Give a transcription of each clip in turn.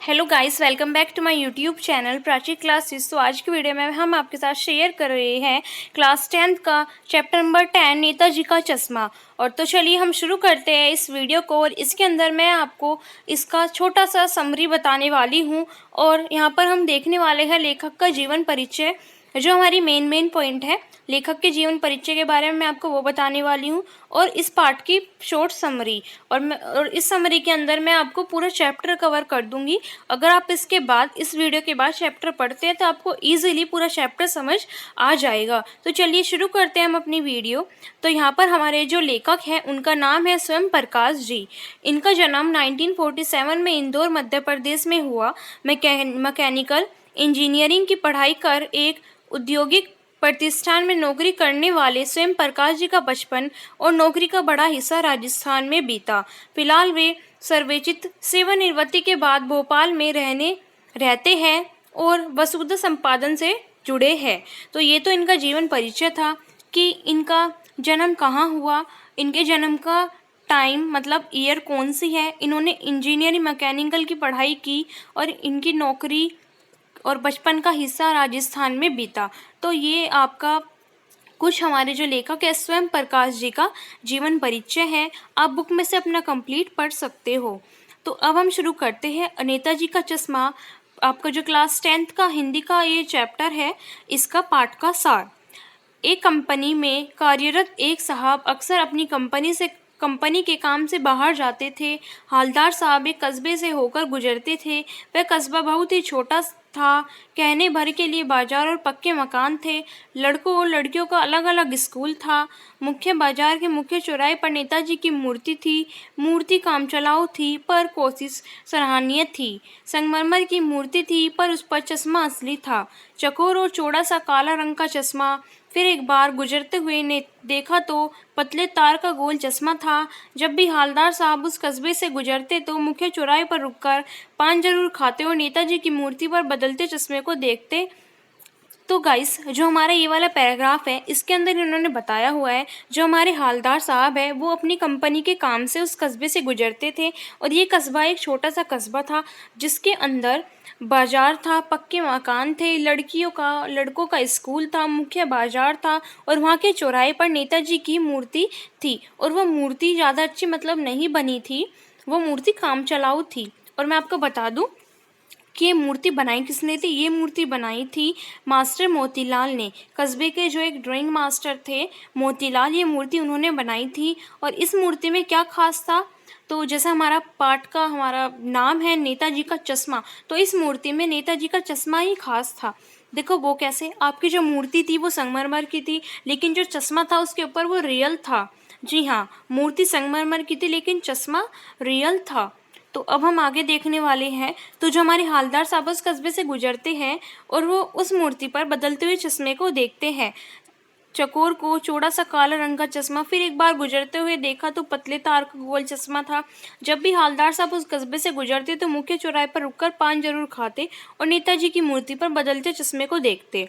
Hello guys, welcome back to my YouTube channel Prachi classes. तो आज की वीडियो में हम आपके साथ शेयर कर रहे हैं क्लास 10th का चैप्टर नंबर 10 नेताजी का चश्मा। और तो चलिए हम शुरू करते हैं इस वीडियो को। और इसके अंदर मैं आपको इसका छोटा सा समरी बताने वाली हूँ। और यहाँ पर हम देखने वाले हैं लेखक का जीवन परिचय, जो हमारी मेन पॉइंट है। लेखक के जीवन परिचय के बारे में मैं आपको वो बताने वाली हूँ और इस पार्ट की शॉर्ट समरी। और इस समरी के अंदर मैं आपको पूरा चैप्टर कवर कर दूंगी। अगर आप इसके बाद इस वीडियो के बाद चैप्टर पढ़ते हैं तो आपको इजीली पूरा चैप्टर समझ आ जाएगा। तो चलिए शुरू करते हैं हम अपनी वीडियो। तो यहाँ पर हमारे जो लेखक हैं उनका नाम है स्वयं प्रकाश जी। इनका जन्म 1947 में इंदौर मध्य प्रदेश में हुआ। मैकेनिकल इंजीनियरिंग की पढ़ाई कर एक औद्योगिक प्रतिष्ठान में नौकरी करने वाले स्वयं प्रकाश जी का बचपन और नौकरी का बड़ा हिस्सा राजस्थान में बीता। फिलहाल वे सर्वोचित सेवानिवृत्ति के बाद भोपाल में रहते हैं और वसुधा संपादन से जुड़े हैं। तो ये तो इनका जीवन परिचय था कि इनका जन्म कहाँ हुआ, इनके जन्म का टाइम मतलब ईयर कौन सी है, इन्होंने इंजीनियरिंग मैकेनिकल की पढ़ाई की और इनकी नौकरी और बचपन का हिस्सा राजस्थान में बीता। तो ये आपका कुछ हमारे जो लेखक है स्वयं प्रकाश जी का जीवन परिचय है। आप बुक में से अपना कंप्लीट पढ़ सकते हो। तो अब हम शुरू करते हैं नेताजी का चश्मा। आपका जो क्लास 10th का हिंदी का ये चैप्टर है, इसका पाठ का सार। एक कंपनी में कार्यरत एक साहब अक्सर अपनी कंपनी के काम से बाहर जाते थे। हालदार साहब एक कस्बे से होकर गुजरते थे। वह कस्बा बहुत ही छोटा था। कहने भर के लिए बाजार और पक्के मकान थे। लड़कों और लड़कियों का अलग अलग स्कूल था। मुख्य बाजार के मुख्य चौराहे पर नेताजी की मूर्ति थी। मूर्ति कामचलाऊ थी पर कोशिश सराहनीय थी। संगमरमर की मूर्ति थी पर उस पर चश्मा असली था, चकोर और चौड़ा सा काला रंग का चश्मा। फिर एक बार गुजरते हुए ने देखा तो पतले तार का गोल चश्मा था। जब भी हालदार साहब उस कस्बे से गुजरते तो मुख्य चौराहे पर रुककर पान जरूर खाते और नेताजी की मूर्ति पर बदलते चश्मे को देखते। तो गाइस, जो हमारा ये वाला पैराग्राफ है इसके अंदर इन्होंने बताया हुआ है, जो हमारे हालदार साहब है वो अपनी कंपनी के काम से उस कस्बे से गुजरते थे। और ये कस्बा एक छोटा सा कस्बा था जिसके अंदर बाजार था, पक्के मकान थे, लड़कों का स्कूल था, मुख्य बाजार था और वहाँ के चौराहे पर नेताजी की मूर्ति थी। और वो मूर्ति ज़्यादा अच्छी मतलब नहीं बनी थी, वो मूर्ति काम चलाऊ थी। और मैं आपको बता दूं कि ये मूर्ति बनाई किसने थी। ये मूर्ति बनाई थी मास्टर मोतीलाल ने। कस्बे के जो एक ड्राइंग मास्टर थे मोतीलाल, ये मूर्ति उन्होंने बनाई थी। और इस मूर्ति में क्या खास था, तो जैसा हमारा पाठ का हमारा नाम है नेताजी का चश्मा, तो इस मूर्ति में नेताजी का चश्मा ही खास था। देखो वो कैसे, आपकी जो मूर्ति थी वो संगमरमर की थी लेकिन जो चश्मा था उसके ऊपर वो रियल था। जी हाँ, मूर्ति संगमरमर की थी लेकिन चश्मा रियल था। तो अब हम आगे देखने वाले हैं। तो जो हमारे हालदार साहब उस कस्बे से गुजरते हैं और वो उस मूर्ति पर बदलते हुए चश्मे को देखते हैं, चकोर को चौड़ा सा काला रंग का चश्मा। फिर एक बार गुजरते हुए देखा तो पतले तार का गोल चश्मा था। जब भी हालदार साहब उस कस्बे से गुजरते तो मुख्य चौराहे पर रुककर पान जरूर खाते और नेताजी की मूर्ति पर बदलते चश्मे को देखते।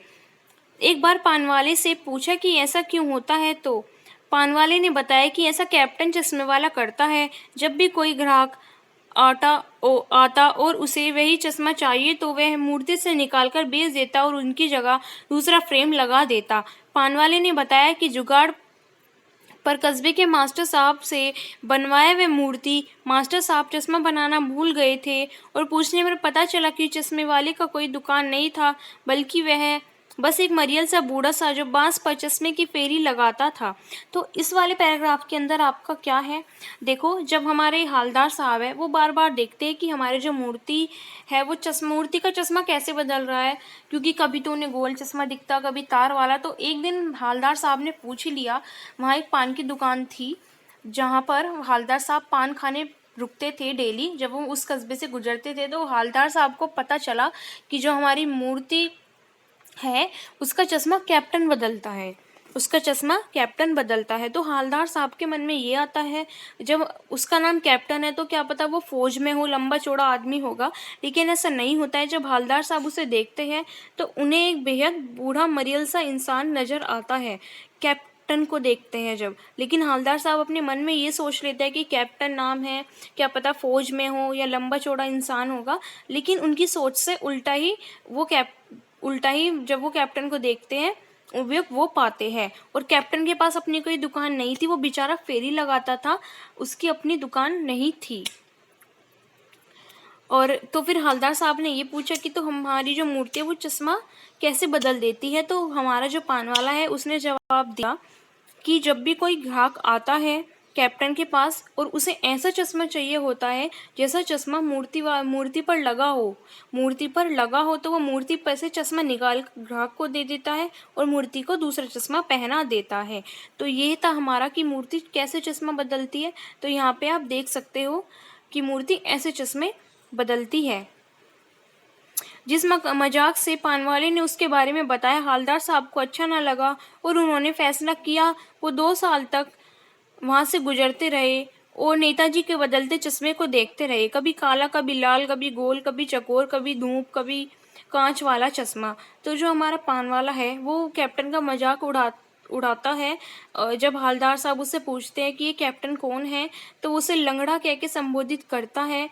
एक बार पान वाले से पूछा कि ऐसा क्यों होता है, तो पान वाले ने बताया कि ऐसा कैप्टन चश्मे वाला करता है। जब भी कोई ग्राहक आता और उसे वही चश्मा चाहिए तो वह मूर्ति से निकालकर बेच देता और उनकी जगह दूसरा फ्रेम लगा देता। पान वाले ने बताया कि जुगाड़ पर कस्बे के मास्टर साहब से बनवाया वह मूर्ति मास्टर साहब चश्मा बनाना भूल गए थे और पूछने पर पता चला कि चश्मे वाले का कोई दुकान नहीं था, बल्कि वह बस एक मरियल सा बूढ़ा सा जो बांस पर चश्मे की फेरी लगाता था। तो इस वाले पैराग्राफ के अंदर आपका क्या है, देखो जब हमारे हालदार साहब है वो बार बार देखते हैं कि हमारे जो मूर्ति है वो मूर्ति का चश्मा कैसे बदल रहा है, क्योंकि कभी तो उन्हें गोल चश्मा दिखता कभी तार वाला। तो एक दिन हालदार साहब ने पूछ ही लिया, वहाँ एक पान की दुकान थी जहाँ पर हालदार साहब पान खाने रुकते थे डेली। जब वो उस कस्बे से गुजरते थे तो हालदार साहब को पता चला कि जो हमारी मूर्ति है उसका चश्मा कैप्टन बदलता है, उसका चश्मा कैप्टन बदलता है। तो हालदार साहब के मन में ये आता है, जब उसका नाम कैप्टन है तो क्या पता वो फौज में हो, लंबा चौड़ा आदमी होगा, लेकिन ऐसा नहीं होता है। जब हालदार साहब उसे देखते हैं तो उन्हें एक बेहद बूढ़ा मरियल सा इंसान नजर आता है। कैप्टन कैप्टन को देखते हैं जब, लेकिन हवलदार साहब अपने मन में ये सोच लेते हैं कि कैप्टन नाम है, क्या पता फौज में हो या लंबा चौड़ा इंसान होगा, लेकिन उनकी सोच से उल्टा ही जब वो कैप्टन को देखते हैं वो पाते हैं। और कैप्टन के पास अपनी कोई दुकान नहीं थी, वो बेचारा फेरी लगाता था, उसकी अपनी दुकान नहीं थी। और तो फिर हवलदार साहब ने ये पूछा कि तो हमारी जो मूर्ति है वो चश्मा कैसे बदल देती है। तो हमारा जो पान वाला है उसने जवाब दिया कि जब भी कोई ग्राहक आता है कैप्टन के पास और उसे ऐसा चश्मा चाहिए होता है जैसा चश्मा मूर्ति पर लगा हो, तो वो मूर्ति पर से चश्मा निकाल ग्राहक को दे देता है और मूर्ति को दूसरा चश्मा पहना देता है। तो ये था हमारा कि मूर्ति कैसे चश्मा बदलती है। तो यहाँ पे आप देख सकते हो कि मूर्ति ऐसे चश्मे बदलती है। जिस मजाक से पानवाले ने उसके बारे में बताया हवलदार साहब को अच्छा ना लगा और उन्होंने फैसला किया वो 2 साल तक वहाँ से गुजरते रहे और नेताजी के बदलते चश्मे को देखते रहे, कभी काला, कभी लाल, कभी गोल, कभी चकोर, कभी धूप, कभी कांच वाला चश्मा। तो जो हमारा पान वाला है वो कैप्टन का मजाक उड़ाता है। जब हवलदार साहब उससे पूछते हैं कि ये कैप्टन कौन है, तो उसे लंगड़ा कह के संबोधित करता है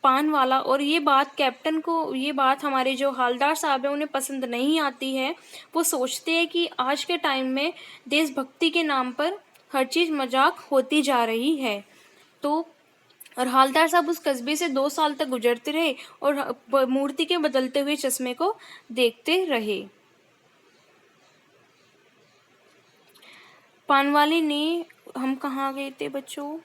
पान वाला। और ये बात हमारे जो हवलदार साहब हैं उन्हें पसंद नहीं आती है। वो सोचते हैं कि आज के टाइम में देशभक्ति के नाम पर हर चीज़ मजाक होती जा रही है। तो और हवलदार साहब उस कस्बे से 2 साल तक गुजरते रहे और मूर्ति के बदलते हुए चश्मे को देखते रहे। पानवाले ने हम कहाँ गए थे बच्चों?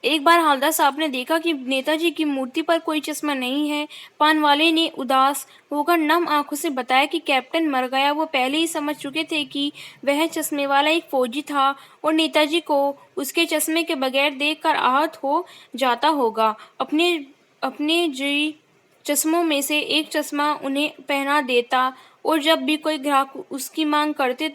एक बार हवलदार साहब ने देखा कि नेताजी की मूर्ति पर कोई चश्मा नहीं है। पानवाले ने उदास होकर नम आंखों से बताया कि कैप्टन मर गया। वो पहले ही समझ चुके थे कि वह चश्मे वाला एक फौजी था और नेताजी को उसके चश्मे के बगैर देखकर आहत हो जाता होगा। अपने जी चश्मों में से एक चश्मा उन्हें पहना देता और जब भी कोई ग्राहक उसकी मांग करते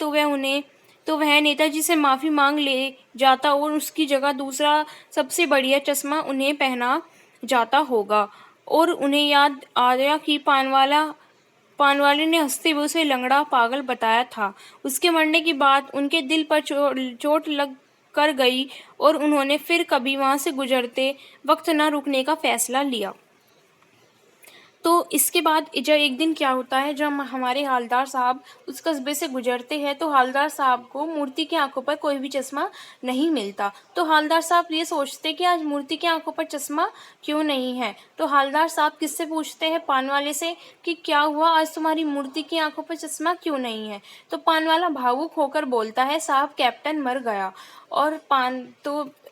तो वह नेताजी से माफ़ी मांग ले जाता और उसकी जगह दूसरा सबसे बढ़िया चश्मा उन्हें पहना जाता होगा। और उन्हें याद आया कि पानवाले ने हंसते हुए उसे लंगड़ा पागल बताया था। उसके मरने के बाद उनके दिल पर चोट लग कर गई और उन्होंने फिर कभी वहाँ से गुजरते वक्त न रुकने का फैसला लिया। तो इसके बाद जब एक दिन क्या होता है, जब हमारे हवलदार साहब उस कस्बे से गुजरते हैं तो हवलदार साहब को मूर्ति की आंखों पर कोई भी चश्मा नहीं मिलता। तो हवलदार साहब ये सोचते कि आज मूर्ति की आंखों पर चश्मा क्यों नहीं है। तो हवलदार साहब किससे पूछते हैं? पानवाले से कि क्या हुआ, आज तुम्हारी मूर्ति की आंखों पर चश्मा क्यों नहीं है। तो पानवाला भावुक होकर बोलता है, साहब कैप्टन मर गया। और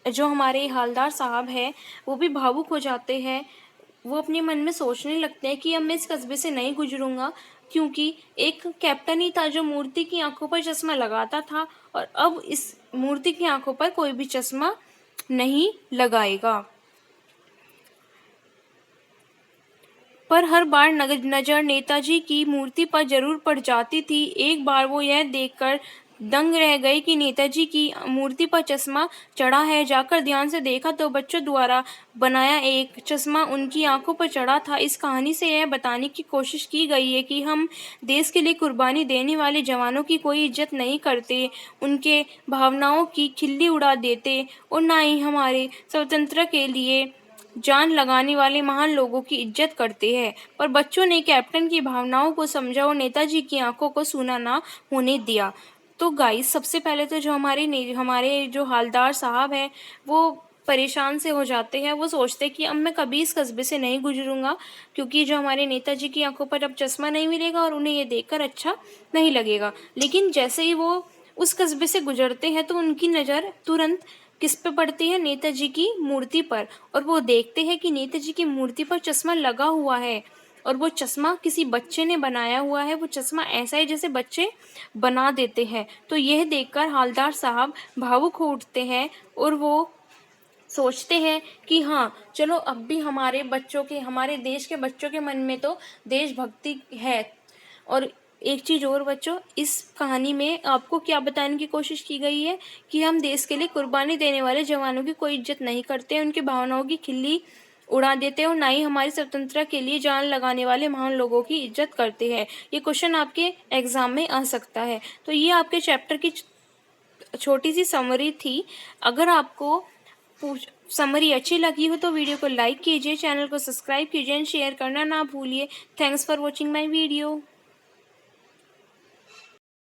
जो हमारे हवलदार साहब हैं वो भी भावुक हो जाते हैं। वो अपने मन में सोचने लगते हैं कि अब मैं इस कस्बे से नहीं गुजरूंगा, क्योंकि एक कैप्टन ही था जो मूर्ति की आंखों पर चश्मा लगाता था और अब इस मूर्ति की आंखों पर कोई भी चश्मा नहीं लगाएगा। पर हर बार नज़र नेताजी की मूर्ति पर जरूर पड़ जाती थी। एक बार वो यह देखकर दंग रह गई कि नेताजी की मूर्ति पर चश्मा चढ़ा है। जाकर ध्यान से देखा तो बच्चों द्वारा बनाया एक चश्मा उनकी आंखों पर चढ़ा था। इस कहानी से यह बताने की कोशिश की गई है कि हम देश के लिए कुर्बानी देने वाले जवानों की कोई इज्जत नहीं करते, उनके भावनाओं की खिल्ली उड़ा देते और ना ही हमारे स्वतंत्रता के लिए जान लगाने वाले महान लोगों की इज्जत करते हैं। पर बच्चों ने कैप्टन की भावनाओं को समझा और नेताजी की आंखों को सूना ना होने दिया। तो गाइस, सबसे पहले तो जो हमारे जो हवलदार साहब हैं वो परेशान से हो जाते हैं। वो सोचते हैं कि अब मैं कभी इस कस्बे से नहीं गुजरूंगा, क्योंकि जो हमारे नेताजी की आंखों पर अब चश्मा नहीं मिलेगा और उन्हें ये देखकर अच्छा नहीं लगेगा। लेकिन जैसे ही वो उस कस्बे से गुजरते हैं तो उनकी नज़र तुरंत किस पे पड़ती है? नेताजी की मूर्ति पर। और वो देखते हैं कि नेताजी की मूर्ति पर चश्मा लगा हुआ है और वो चश्मा किसी बच्चे ने बनाया हुआ है। वो चश्मा ऐसा है जैसे बच्चे बना देते हैं। तो यह देखकर हवलदार साहब भावुक हो उठते हैं और वो सोचते हैं कि हाँ चलो, अब भी हमारे देश के बच्चों के मन में तो देशभक्ति है। और एक चीज़ और बच्चों, इस कहानी में आपको क्या बताने की कोशिश की गई है कि हम देश के लिए कुर्बानी देने वाले जवानों की कोई इज्जत नहीं करते, उनकी भावनाओं की खिल्ली उड़ा देते हैं और ना ही हमारी स्वतंत्रता के लिए जान लगाने वाले महान लोगों की इज्जत करते हैं। ये क्वेश्चन आपके एग्जाम में आ सकता है। तो ये आपके चैप्टर की छोटी सी समरी थी। अगर आपको समरी अच्छी लगी हो तो वीडियो को लाइक कीजिए, चैनल को सब्सक्राइब कीजिए एंड शेयर करना ना भूलिए। Thanks for watching my video.